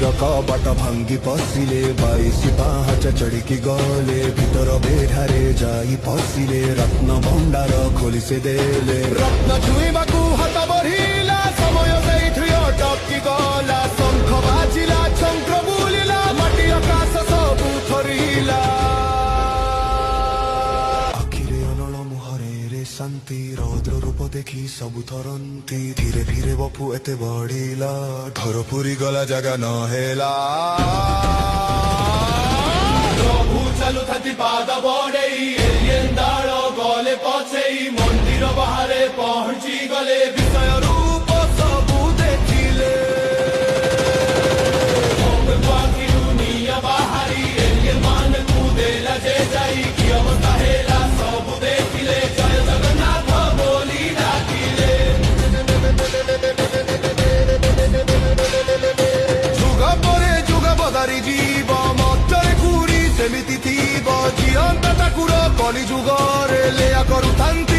ମନ୍ଦିର କବାଟ ଭାଙ୍ଗି ପଶିଲେ, 22 ପାହାଚ ଚଢ଼ିକି ଗଲେ, ଭିତର ବେଢାରେ ଯାଇ ପଶିଲେ, ରତ୍ନ ଭଣ୍ଡାର ଖୋଲି ସେ ଦେଲେ। ରତ୍ନ ଛୁଇଁବାକୁ ହାତ ବଢିଲା, ସମୟ ସେଇଠି ଅଟକି ଗଲା। ଶଙ୍ଖ ବାଜିଲା, ଚକ୍ର ବୁଲିଲା, ମାଟି ଆକାଶ ସବୁ ଥରିଲା। ଆଖିରେ ଅନଳ, ମୁହଁରେ ଶାନ୍ତି, ରୌଦ୍ର ରୂପ ଦେଖି ସବୁ ଥରନ୍ତି। ଧୀରେ ଧୀରେ ବପୁ ଏତେ ବଢିଲା, ଘର ପୁରୀ ଗଲା ଜାଗା ନ ହେଲା। ପ୍ରଭୁ ଚାଲୁଥାନ୍ତି ପାଦ ବଢେଇ, ଏଲିଏନ୍ ଦାଳ ଗଲେ ପଛେଇ, ମନ୍ଦିର ବାହାରେ ପହଞ୍ଚି ଗଲେ, ବିଷୟ ରୂପ ସବୁ ଦେଖିଲେ। ଆଖିରୁ ନିଆଁ ବାହାରି, ଏଲିଏନ୍ ମାନଙ୍କୁ ଦେଲା ଯେ ଯାଇ, କି ଅବସ୍ଥା ହେଲା ସବୁ ଦେଖିଲେ, ଜୟ ଜଗନ୍ନାଥ ବୋଲି ଡାକିଲେ। ଯୁଗ ପରେ ଯୁଗ ବଦଳି ଯିବ, ମତରେ କୁରି ସେମିତି ଥିବ, ଜିଅନ୍ତା ଠାକୁର କଳି ଯୁଗରେ ଲୀଳା କରୁଥାନ୍ତି।